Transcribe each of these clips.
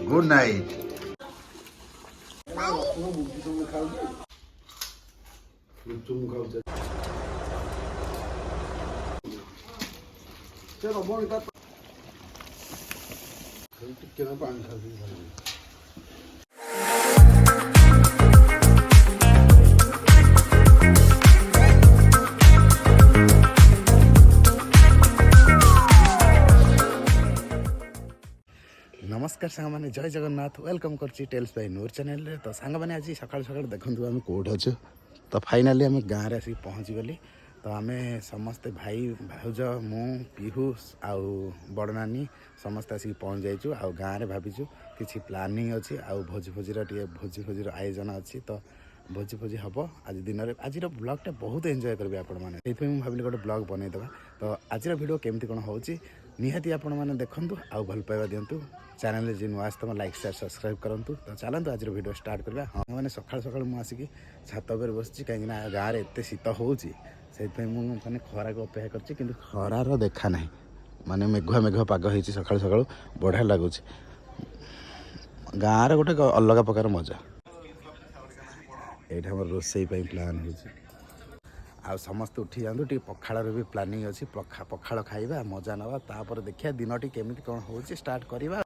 Good night. नमस्कार सांग मैंने जय जगन्नाथ वेलकम करची टेल्स बाय नूर चैनल रे। तो सांग मैंने आज सकाल सकाल देखु आम कौट अच्छु तो फाइनाली आम गाँव में आसिक पहुँची गली। तो आम समस्ते भाई भाउज मु पीहू आउ बड़ नानी समस्ते आसिक पहुँच जाइचु। आ गाँव में भाविचु किसी प्लानिंग अच्छी आउ भोजी भोजीर टे भोजी भोजीर आयोजन अच्छी। तो भोजी भोजी हम आज दिन में आज ब्लॉगटा बहुत एंजॉय करेंगे आपण मैंने से भाविली गोटे ब्लॉग बनईदेवा। तो आज वीडियो केमती कौन हो निहाती आपण मैंने देखूँ आउ भल पाइबा दिंतु चैनल जी नुआ आस लाइक शेयर सब्सक्राइब करूँ। तो चलते आज वीडियो स्टार्ट करवा। हाँ मैंने सकाल सकाल मुझे छात पर बस कहीं गाँव में एत शीत होती मैंने खरा को अपेक्षा करछि किंतु खरार देखा ना माने मेघुआ मेघुआ पाग हो सकाल सकाल बढ़िया लगुच। गाँव गोटे अलग प्रकार मजा। यहाँ रोसई प्लान हो समस्त उठी जातु टी पखाड़ भी प्लानिंग अच्छी पखाड़ खाइबा मजा नवा तापर देखिया दिन टी केमी कौन हो स्टार्ट करवा।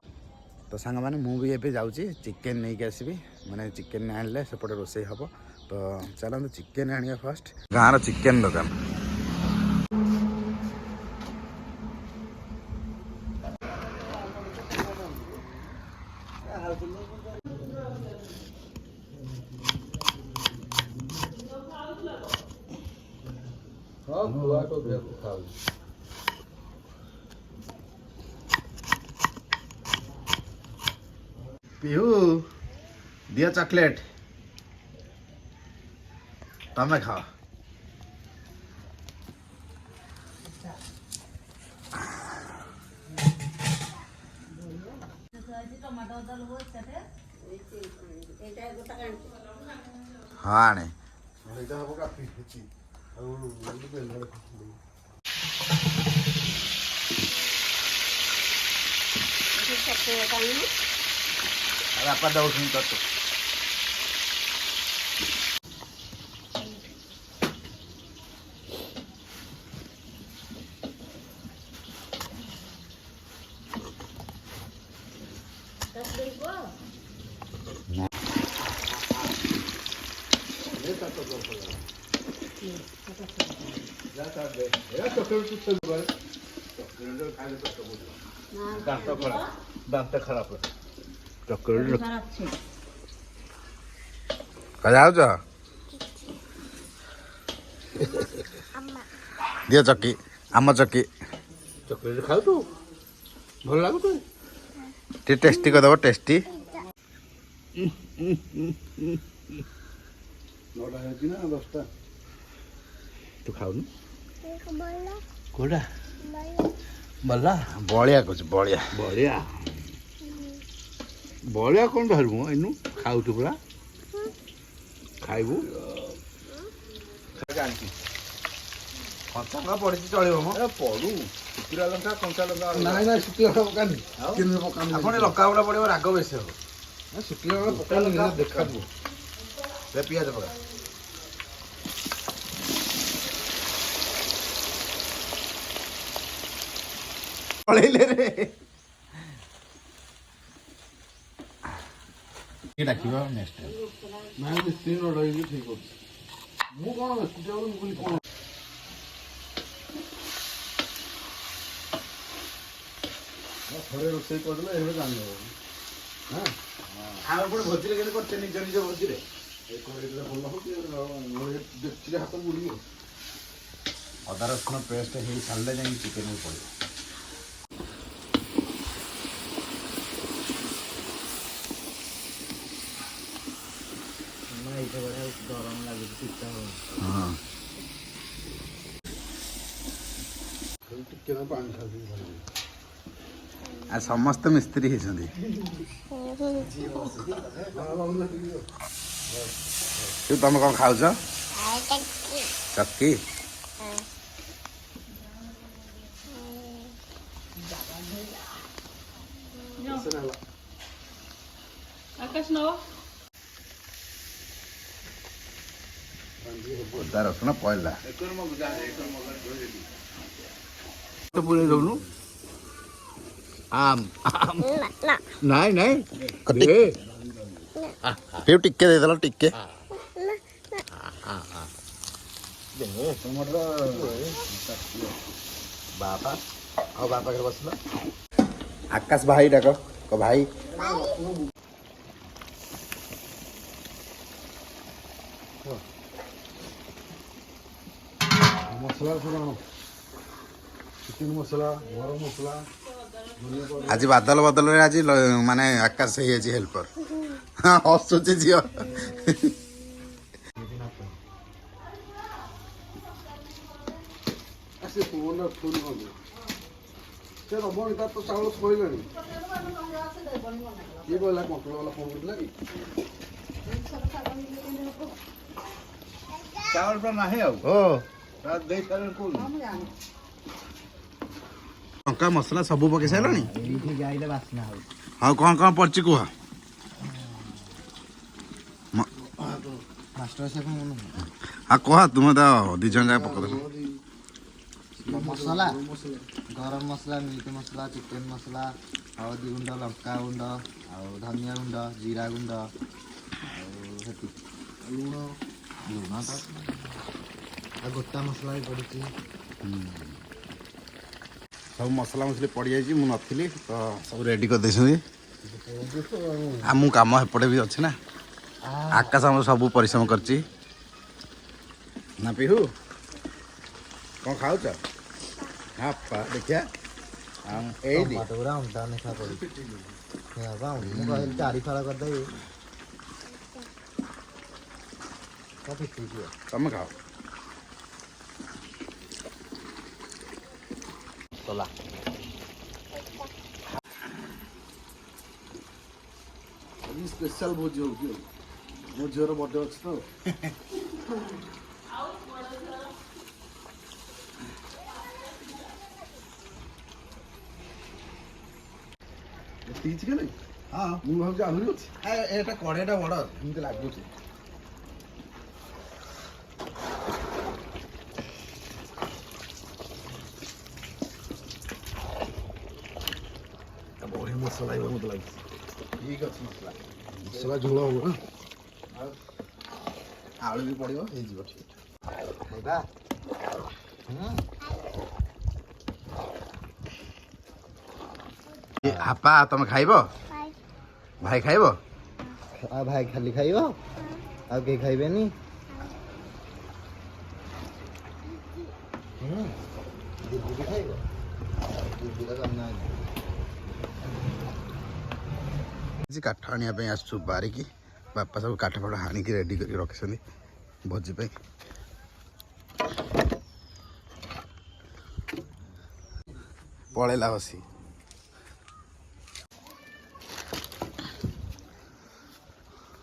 तो सांग मैंने मुझे जाऊँगी चिकेन नहीं कि आसबि माने चिकेन आनले सेपटे रोसई हम। तो चलते चिकेन आनिया फास्ट गाँव चिकेन दुकान। पीहू दिया चॉकलेट तमें खाओ। हाँ आने apa daun minta tuh दांत खराब चॉकलेट दिया चक्की आम चक्की चॉकलेट खाऊ तू भल लागु टे टेस्टी करदेव टेस्टी तू खाऊनु कोड़ा बल्ला बलिया कुछ बलिया बलिया बलिया कौन धरबू इनू खाऊ तू पूरा खाइबू कंचा लंका पड़ी चलो पड़ू शुखा लंका कंचा लंका ना शुखा लंका लंका गुड़ा पड़े राग बेस हम शुखा लंका पका देखा पियाज पका पड़ेले रे डाकिबा नेक्स्ट टाइम मैं मिस्त्री रही ठीक हो मु कोन मिस्त्री बोली कोन थोड़े रोसई कर देले एबे जान लो। हां आ कोन भोजी रे करते निज निज भोजी रे ए कोड़ी रे बोल हो कि देखछि हाथ बुड़ी अदा रसुन पेस्ट हे साले जाई चिकन में पड़े गरम लगे हाँ आ समस्त मिस्त्री तुम कौन खाऊ चक्की ଅଦା ରସୁଣ ପଇଲା ପୁରେଇ ଦଉନୁ ନାଇଁ ନାଇଁ ଟିକେ ଦେଇଦେଲ ଟିକେ ବାପା ଆଉ ବାପା ପାଖରେ ବସିଲ ଆକାଶ ଭାଇ ଡାକ ଭାଇ ମସଲା ଚିକେନ ମସଲା ଗରମ ମସଲା ଆଜି ବାଦଲ ବଦଳରେ ଆଜି ମାନେ ଆକାଶ ହେଇଯାଇଛି ହେଲ୍ପର ହସୁଛି ଝିଅ ଚାଉଳ ଶୋଇଲାଣି କିଏ କହିଲା କଣ୍ଟ୍ରୋଲ ବାଲା ଫୋନ କରିଥିଲା କି ଚାଉଳଟା ନାହିଁ ଆଉ ଦେଇ ସାରିଲାଣି କୋଉଠି ଲଙ୍କା ମସଲା ସବୁ ପକେଇ ସାରିଲଣି ଆଉ କ'ଣ କ'ଣ ପଡିଛି କୁହ ଆଉ କୁହ ତୁମେ ତ ଦି ଜଣ ଯାକ ପକେଇଦେଲ ମସଲା ଗରମ ମସଲା ମିଟ୍ ମସଲା ଚିକେନ ମସଲା ହଳଦୀ ଗୁଣ୍ଡ ଲଙ୍କା ଗୁଣ୍ଡ ଆଉ ଧନିଆ ଗୁଣ୍ଡ ଜିରା ଗୁଣ୍ଡ ଆଉ ଲୁଣ ଲୁଣ ତ ଆଉ ଗୋଟା ମସଲା ବି ପଡ଼ିଛି ସବୁ ମସଲା ମସଲି ପଡ଼ିଯାଇଛି ମୁଁ ନଥିଲି ତ ସବୁ ରେଡ଼ି କରିଦେଇଛନ୍ତି ଆଉ ମୁଁ କାମ ଏପଟେ ବି ଅଛି ନା ଆକାଶ ଆମର ସବୁ ପରିଶ୍ରମ କରିଛି ନା ପିହୁ କ'ଣ ଖାଉଛ ଦେଖିଆ ଏଇଠି ପୁରା ଅଣ୍ଟା ନେଖା ପଡ଼ିଛି ମୁଁ କହିଲି 4 ଫାଳ କରିଦେବି ତମେ ଖାଅ ଚଲା ସ୍ପେଶାଲ ଭୋଜି ହଉଛି ମୋ ଝିଅର ବର୍ଥଡେ ଅଛି ତ ଏତିକି ଚିକେନ ହଁ ମୁଁ ଭାବୁଛି ଆହୁରି ଅଛି ଏଟା କଢ଼େଇଟା ବଡ଼ ଏମିତି ଲାଗୁଛି ବଢ଼ିଆ ମସଲା ହେଇବ ମୋତେ ଲାଗୁଛି ଠିକ୍ ଅଛି ମସଲା ଝୋଳ ହବ ନା ଆଳୁ ବି ପଡ଼ିବ ହେଇଯିବ ଠିକ୍ ଖାଇବା ଆପା ତମେ ଖାଇବ ଭାଇ ଖାଇବ ଆଉ ଭାଇ ଖାଲି ଖାଇବ ଆଉ କେହି ଖାଇବେନି ଦିଦି ବି ଖାଇବ ଦିଦି ତ କାଠ ଆଣିବା ପାଇଁ ଆସୁଛୁ ବାରିକି ବାପା ସବୁ କାଠ ଫାଠ ହାଣିକି ରେଡ଼ି କରିକି ରଖିଛନ୍ତି ଭୋଜି ପାଇଁ ପଳେଇଲା ବସି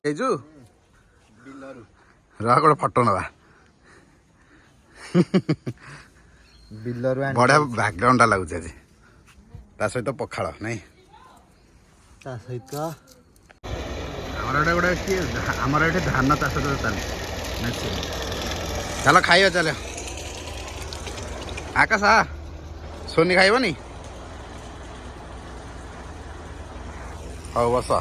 ହେଇଛୁ ରହ ଗୋଟେ ଫଟୋ ନେବା ବିଲରୁ ବଢ଼ିଆ ବ୍ୟାକଗ୍ରାଉଣ୍ଡଟା ଲାଗୁଛି ଆଜି ତା ସହିତ ପଖାଳ ନାଇଁ ତା ସହିତ ଆମର ଏଠି ଗୋଟେ କିଏ ଆମର ଏଠି ଧାନ ଚାଷ ଚାଲିଛି ଚାଲ ଖାଇବା ଚାଲ ଆକାଶ ସୋନି ଖାଇବନି ହଉ ବସ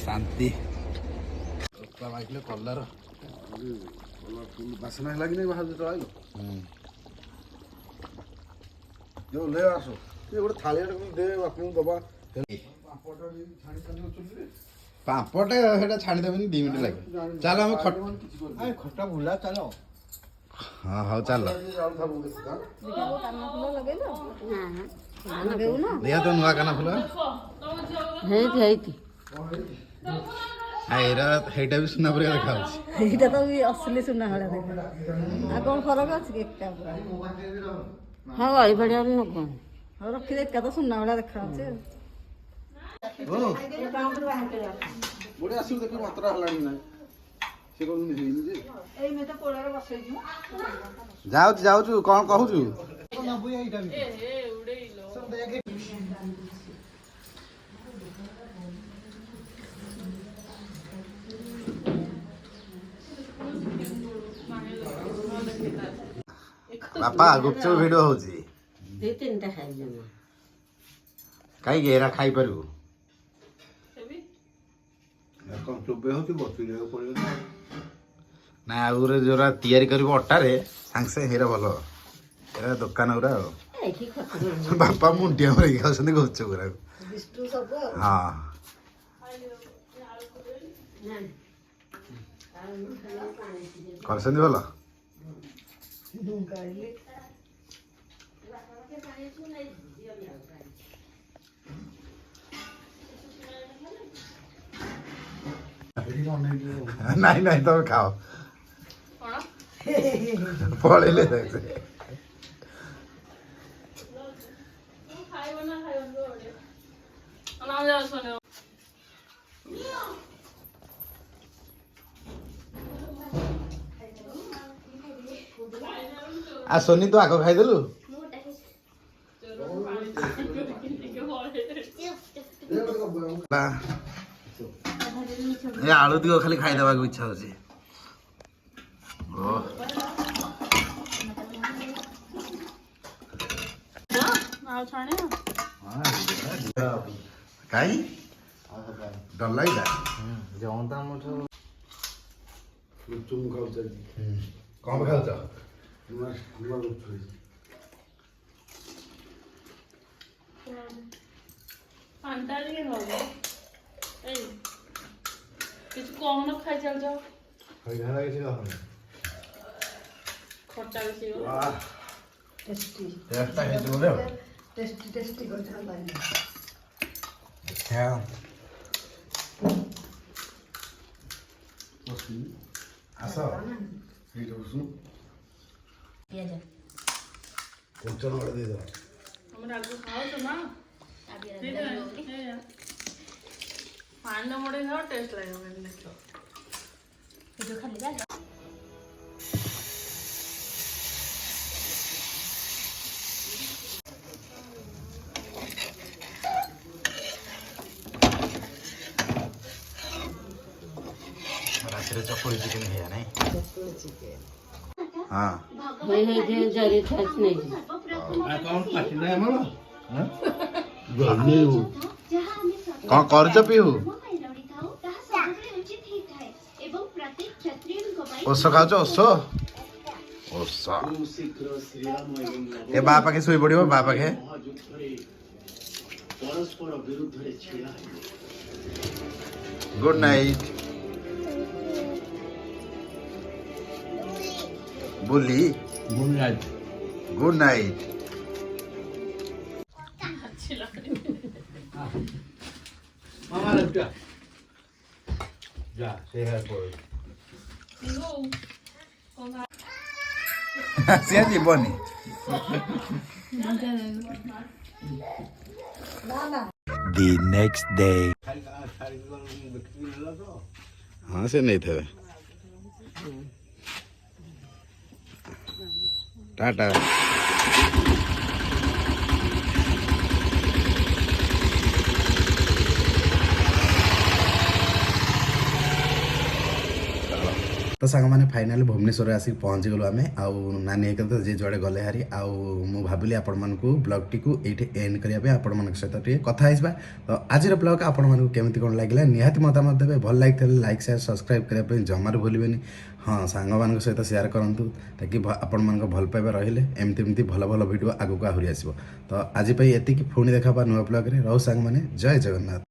ଶାନ୍ତି ମାଗିଲେ କଲର ବାସନା ହେଲା କି ନାଇଁ ବାହାରୁ ଯେତେବେଳେ ଆଇଲ ଯୋଉ ଓହ୍ଲେଇ ଆସ ଗୋଟେ ଥାଳିଆଟେ ଦେ ବାପଙ୍କୁ ଦବା ପାମ୍ପଡ଼ଟା ସେଇଟା ଛାଣିଦେବେନି 2 ମିନିଟ୍ ଲାଗେ ଚାଲ ଆମେ ଖଟା ବୁଲା ଚାଲ ହଁ ହଉ ଚାଲ ଦେଖିଆ ତ ନୂଆ କାନ ଫୁଲ ହେଇଛି ଏଇଟା ସେଇଟା ବି ସୁନା ପରିକା ଦେଖାଯାଉଛି। ଏଇଟା ତ ବି ଅସଲି ସୁନା ଭଳିଆ ଦେଖା। ଆଉ କ'ଣ ଫରକ ଅଛି କି ଏକା ପୁରା? ହଁ ଗଳି ପଡ଼ିବ ବୋଲି କଣ? ହଉ ରଖିଦେ, ଏକା ତ ସୁନା ଭଳିଆ ଦେଖାଯାଉଛି ଆଉ। ବଢ଼ିଆ ଆସିବୁ ଦେଖିବୁ ମାତ୍ରା ହେଲାଣି ନାହିଁ ସେ କହୁନି ହେଇନି ଯେ ଯାଉଛୁ ଯାଉଛୁ କ'ଣ କହୁଛୁ? ବାପା ଗୁପଚୁପ ଭିଡ଼ିଓ ହଉଛି। 2-3ଟା ଖାଇଦେବୁ। କାହିଁକି ଏରା ଖାଇପାରିବୁ? ନା ଆଉରେ ଯୋଉରା ତିଆରି କରିବ ଅଟାରେ ସାଙ୍ଗେ ସାଙ୍ଗେ ହେଇରା ଭଲ। ଏରା ଦୋକାନ ଗୁରା ଆଉ ବାପା ମୁଣ୍ଡିଆ ମରିକି ଖାଉଛନ୍ତି ଗୁପଚୁପ ଗୁରାକୁ। ହଁ କରୁଛନ୍ତି ଭଲ। ନାଇଁ ନାଇଁ ତମେ ଖାଅ ପଳେଇଲେ ଆ ସୋନି ତୁ ଆଗ ଖାଇଦେଲୁ। ଏ ଆଳୁ ଦିଗ ଖାଲି ଖାଇଦେବାକୁ ଇଚ୍ଛା ହଉଛି। କାହିଁ ଡର ଲାଗିଲା କଣ ଖାଉଛ? কিছু কম না খাই চাল যাও খটা বেশি ଟେଷ୍ଟି କରିଥାନ୍ତା। ଆସ କଞ୍ଚନ ଗୋଟେ ଦେଇଦେବା। আমরা আগে খাও তো না পান্ডা মোড়ে খাও টেস্ট লাগবে দেখো ରାତିରେ ଚକୁଳି ଚିକେନ ଖାଇବା ନାଇଁ? ହଁ କ'ଣ କରୁଛ ପିହୁ? ଓଷ ଖାଉଛ? ଓଷ ଏ ବା ପାଖେ ଶୋଇ ପଡିବ। ବା ପାଖେ ଗୁଡ୍ ନାଇଟ୍ বুলি। Good night. ସିଏ ଯିବନି। The next day ହଁ ସେ ନେଇଥିବେ। ଟାଟା। ତ ସାଙ୍ଗମାନେ ଫାଇନାଲି ଭୁବନେଶ୍ୱରରେ ଆସିକି ପହଞ୍ଚିଗଲୁ ଆମେ। ଆଉ ନାନୀ ହେରିକା ତ ଯିଏ ଯୁଆଡ଼େ ଗଲେ ହାରି। ଆଉ ମୁଁ ଭାବିଲି ଆପଣମାନଙ୍କୁ ବ୍ଲଗ୍ଟିକୁ ଏଇଠି ଏଣ୍ଡ କରିବା ପାଇଁ ଆପଣମାନଙ୍କ ସହିତ ଟିକେ କଥା ହେଇଯିବା। ତ ଆଜିର ବ୍ଲଗ୍ ଆପଣମାନଙ୍କୁ କେମିତି କ'ଣ ଲାଗିଲା ନିହାତି ମତାମତ ଦେବେ। ଭଲ ଲାଗିଥିଲେ ଲାଇକ୍ ସେୟାର ସବସ୍କ୍ରାଇବ୍ କରିବା ପାଇଁ ଜମାରୁ ଭୁଲିବେନି। ହଁ ସାଙ୍ଗମାନଙ୍କ ସହିତ ସେୟାର କରନ୍ତୁ ତାକି ଆପଣମାନଙ୍କ ଭଲ ପାଇବା ରହିଲେ ଏମିତି ଭଲ ଭଲ ଭିଡ଼ିଓ ଆଗକୁ ଆହୁରି ଆସିବ। ତ ଆଜି ପାଇଁ ଏତିକି। ପୁଣି ଦେଖା ହେବା ନୂଆ ବ୍ଲଗ୍ରେ। ରହୁ ସାଙ୍ଗମାନେ। ଜୟ ଜଗନ୍ନାଥ।